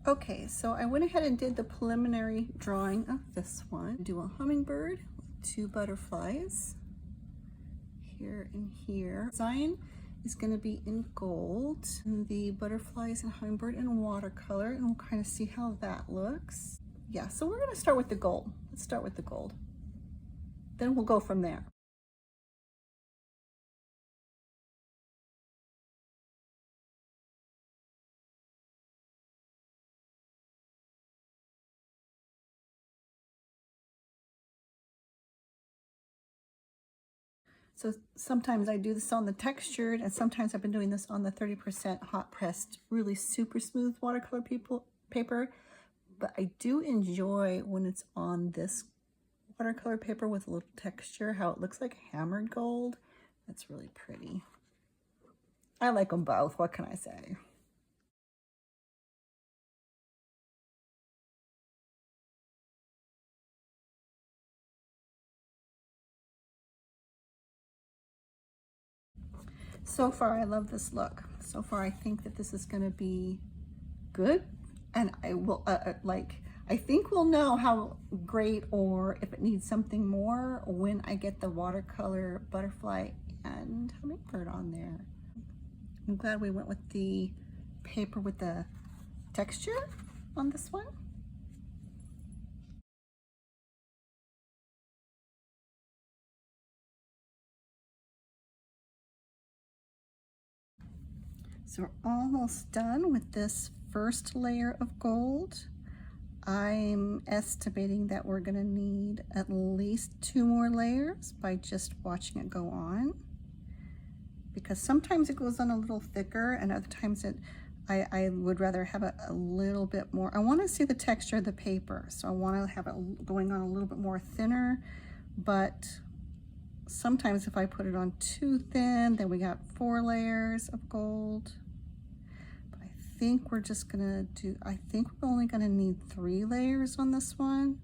Okay, so I went ahead and did the preliminary drawing of this one. Do a hummingbird with 2 butterflies here and here. Design is going to be in gold, and the butterflies and hummingbird in watercolor, and we'll kind of see how that looks. Yeah, so we're going to start with the gold. Let's start with the gold. Then we'll go from there. So sometimes I do this on the textured, and sometimes I've been doing this on the 30% hot pressed, really super smooth watercolor paper. But I do enjoy when it's on this watercolor paper with a little texture, how it looks like hammered gold. That's really pretty. I like them both, what can I say? So far, I love this look. So far, I think that this is going to be good, and I will I think we'll know how great or if it needs something more when I get the watercolor butterfly and hummingbird on there. I'm glad we went with the paper with the texture on this one. So we're almost done with this first layer of gold. I'm estimating that we're gonna need at least 2 more layers by just watching it go on, because sometimes it goes on a little thicker and other times I would rather have it a little bit more. I want to see the texture of the paper, so I want to have it going on a little bit more thinner, but sometimes if I put it on too thin, then we got 4 layers of gold. But I think we're just gonna do, I think we're only gonna need 3 layers on this one.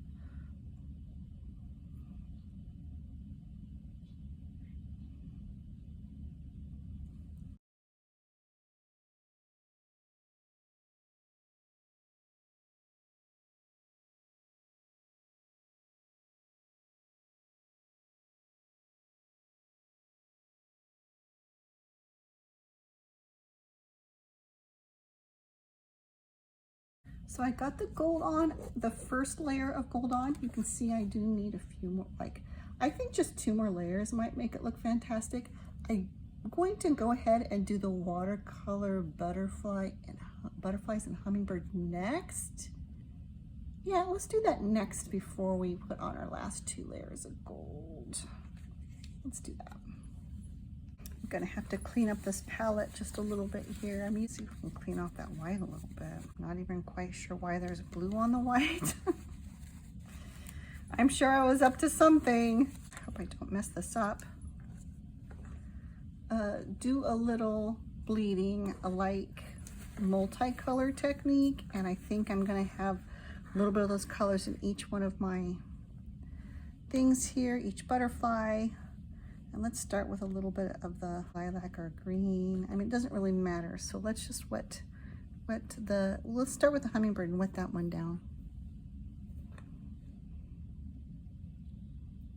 So I got the gold on, the first layer of gold on. You can see I do need a few more, I think just 2 more layers might make it look fantastic. I'm going to go ahead and do the watercolor butterflies and hummingbird next. Yeah, let's do that next before we put on our last 2 layers of gold. Let's do that. I'm gonna have to clean up this palette just a little bit here. I'm using, see if we can clean off that white a little bit. Not even quite sure why there's blue on the white. I'm sure I was up to something. I hope I don't mess this up. Do a little bleeding, like multicolor technique, and I think I'm gonna have a little bit of those colors in each one of my things here, each butterfly. And let's start with a little bit of the lilac or green. I mean, it doesn't really matter. So let's just let's start with the hummingbird and wet that one down.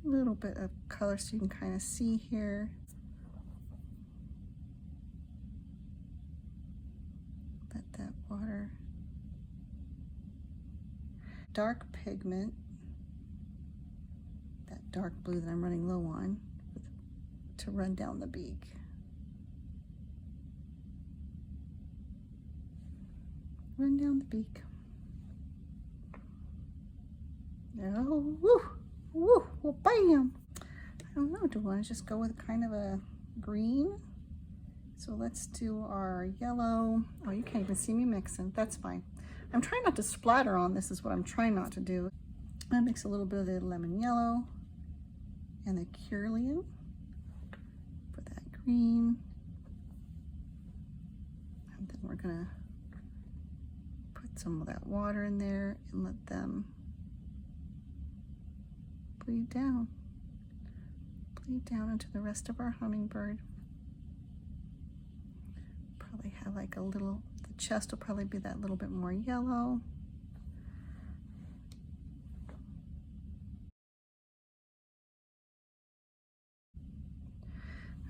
A little bit of color so you can kind of see here. Let that water. Dark pigment, that dark blue that I'm running low on, to run down the beak. Run down the beak. Oh, woo, woo, well, bam. I don't know, do I want to just go with kind of a green? So let's do our yellow. Oh, you can't even see me mixing. That's fine. I'm trying not to splatter on this, is what I'm trying not to do. I mix a little bit of the lemon yellow and the cerulean. Green, and then we're gonna put some of that water in there and let them bleed down into the rest of our hummingbird. Probably have like a little, the chest will probably be that little bit more yellow.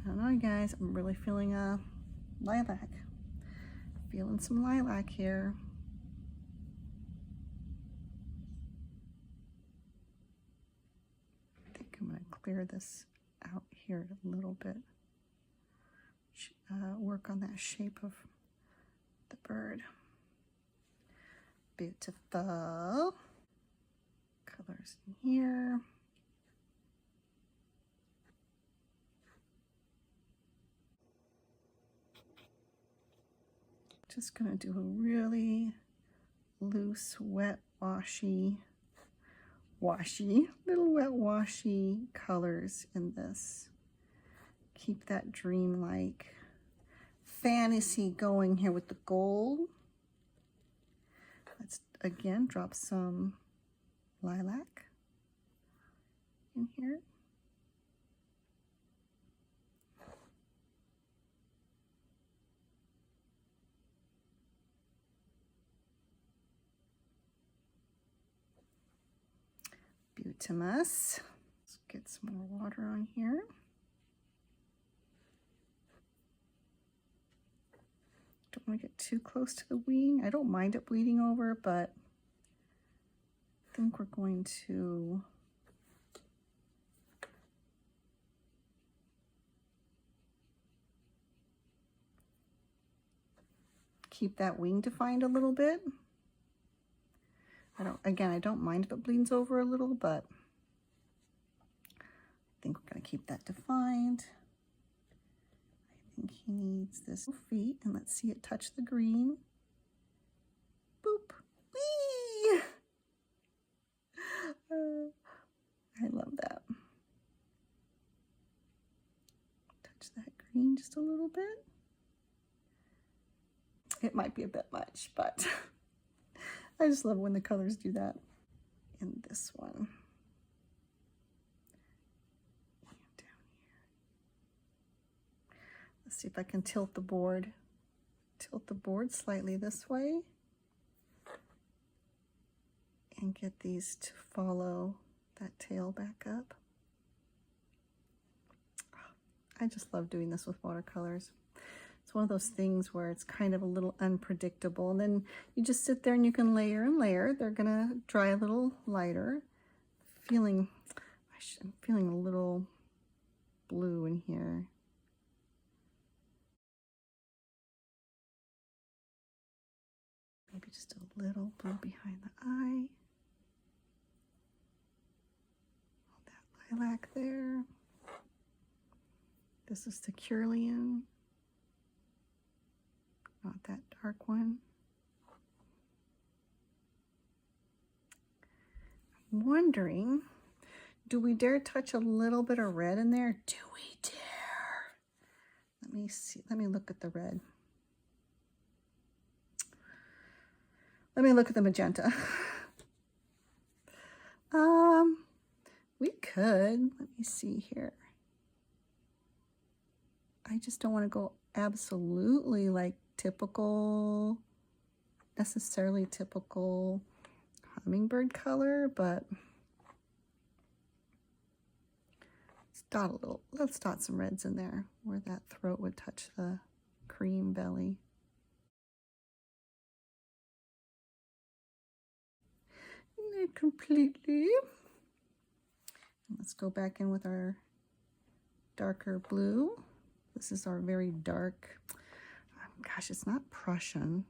I don't know, guys, I'm really feeling a lilac. Feeling some lilac here. I think I'm going to clear this out here a little bit. Work on that shape of the bird. Beautiful. Colors in here. Just going to do a really loose, wet, little wet washy colors in this. Keep that dreamlike fantasy going here with the gold. Let's again drop some lilac in here. Beautimus. Let's get some more water on here. Don't want to get too close to the wing. I don't mind it bleeding over, but I think we're going to keep that wing defined a little bit. I don't mind if it bleeds over a little, but I think we're going to keep that defined. I think he needs this feet, and let's see it touch the green. Boop. Whee! I love that. Touch that green just a little bit. It might be a bit much, but I just love when the colors do that. In this one. And down here. Let's see if I can tilt the board. Tilt the board slightly this way. And get these to follow that tail back up. I just love doing this with watercolors. It's one of those things where it's kind of a little unpredictable, and then you just sit there and you can layer and layer. They're gonna dry a little lighter. I'm feeling a little blue in here. Maybe just a little blue behind the eye. All that lilac there. This is the Cerulean. Not that dark one. I'm wondering, do we dare touch a little bit of red in there? Do we dare? Let me see. Let me look at the red. Let me look at the magenta. We could. Let me see here. I just don't want to go absolutely like necessarily typical hummingbird color, but let's dot some reds in there where that throat would touch the cream belly. Not completely. Let's go back in with our darker blue. This is our very dark, gosh, it's not Prussian.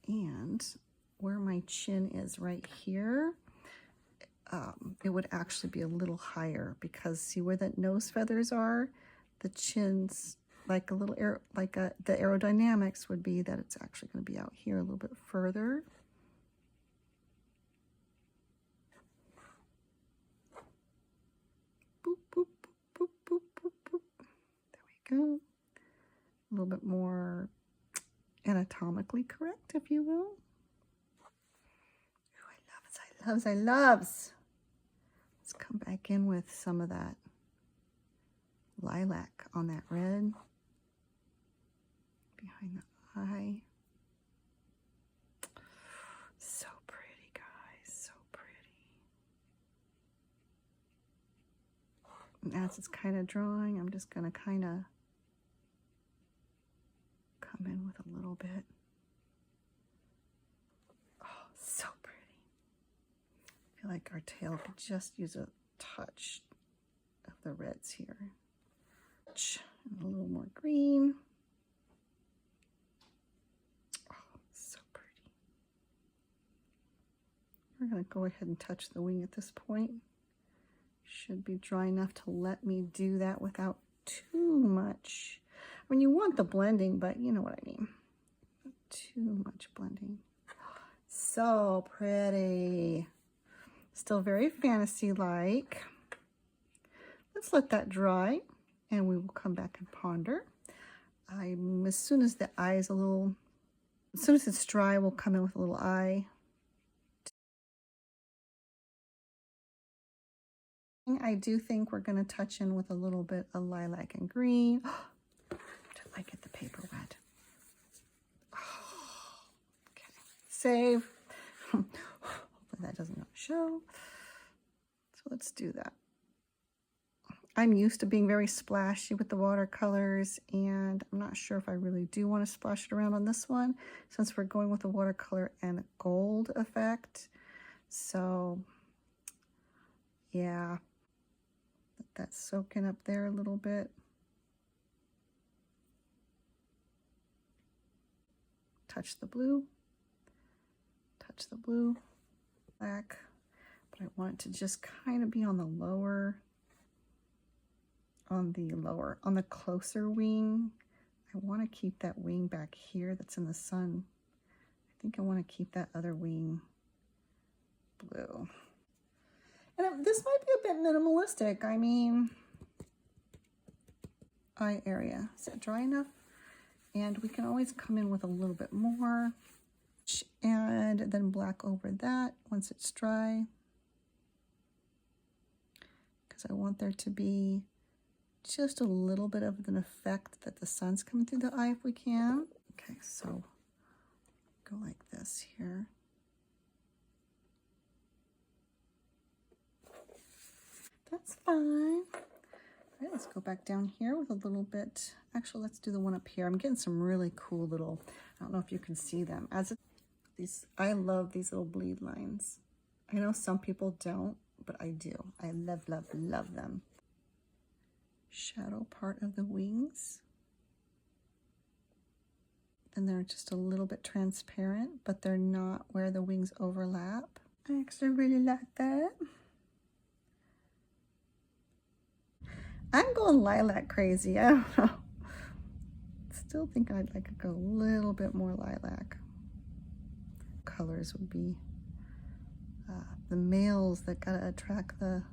And where my chin is right here, it would actually be a little higher, because see where that nose feathers are? The chin's like a little the aerodynamics would be that it's actually going to be out here a little bit further. Boop, boop, boop, boop, boop, boop. There we go. A little bit more anatomically correct, if you will. Ooh, I loves. Let's come back in with some of that lilac on that red. And as it's kind of drawing, I'm just going to kind of come in with a little bit. Oh, so pretty. I feel like our tail could just use a touch of the reds here. And a little more green. Oh, so pretty. We're going to go ahead and touch the wing at this point. Should be dry enough to let me do that without too much. I mean, you want the blending, but you know what I mean. Not too much blending. So pretty. Still very fantasy-like. Let's let that dry, and we will come back and ponder. As soon as the eye is as soon as it's dry, we'll come in with a little eye. I do think we're going to touch in with a little bit of lilac and green. Did I get the paper wet? Oh, okay. Save. Hopefully that doesn't show. So let's do that. I'm used to being very splashy with the watercolors, and I'm not sure if I really do want to splash it around on this one since we're going with a watercolor and a gold effect. So yeah, let that soak in up there a little bit. Touch the blue, black, but I want it to just kind of be on the lower, on the closer wing. I want to keep that wing back here that's in the sun. I think I want to keep that other wing blue. And this might be a bit minimalistic. I mean, eye area. Is that dry enough? And we can always come in with a little bit more. And then black over that once it's dry. Because I want there to be just a little bit of an effect that the sun's coming through the eye if we can. Okay, so go like this here. That's fine. All right, let's go back down here with a little bit. Actually, let's do the one up here. I'm getting some really cool little, I don't know if you can see them. I love these little bleed lines. I know some people don't, but I do. I love, love, love them. Shadow part of the wings. And they're just a little bit transparent, but they're not where the wings overlap. I actually really like that. I'm going lilac crazy. I don't know. Still think I'd like to go a little bit more lilac. Colors would be the males that gotta attract the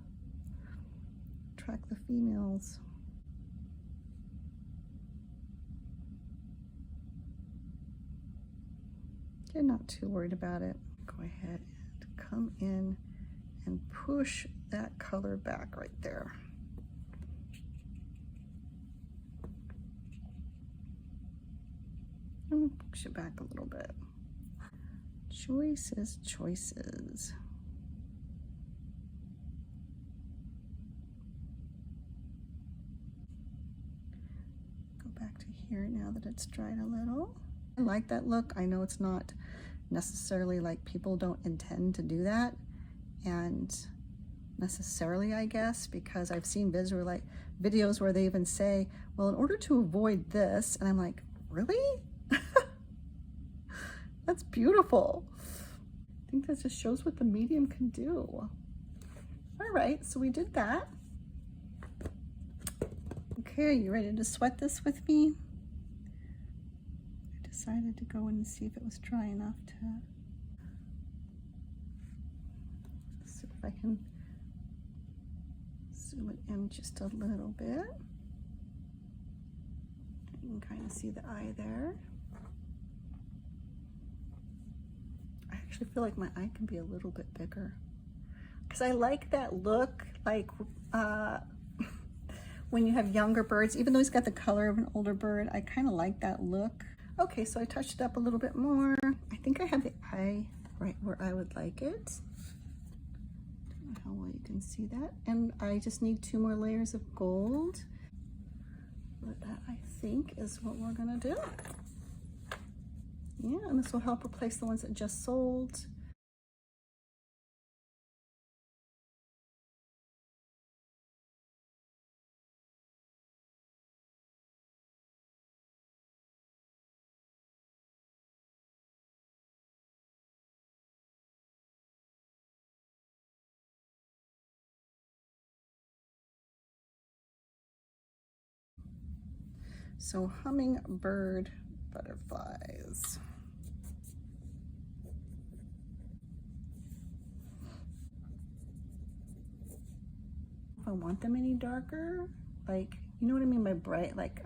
females. You're not too worried about it. Go ahead and come in and push that color back right there. And push it back a little bit. Choices, choices. Go back to here now that it's dried a little. I like that look. I know it's not necessarily like people don't intend to do that, and necessarily I guess, because I've seen videos where they even say, well, in order to avoid this, and I'm like, really? That's beautiful. I think that just shows what the medium can do. All right, so we did that. Okay, are you ready to sweat this with me? I decided to go in and see if it was dry enough to see if I can zoom it in just a little bit. You can kind of see the eye there. I actually feel like my eye can be a little bit bigger because I like that look, like when you have younger birds, even though he's got the color of an older bird, I kind of like that look. Okay, so I touched it up a little bit more. I think I have the eye right where I would like it. how well you can see that. And I just need 2 more layers of gold. But that, I think, is what we're gonna do. Yeah, and this will help replace the ones that just sold. So hummingbird butterflies. If I want them any darker, like, you know what I mean by bright, like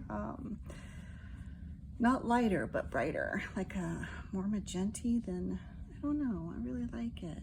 not lighter but brighter, like a more magenta, then I don't know, I really like it.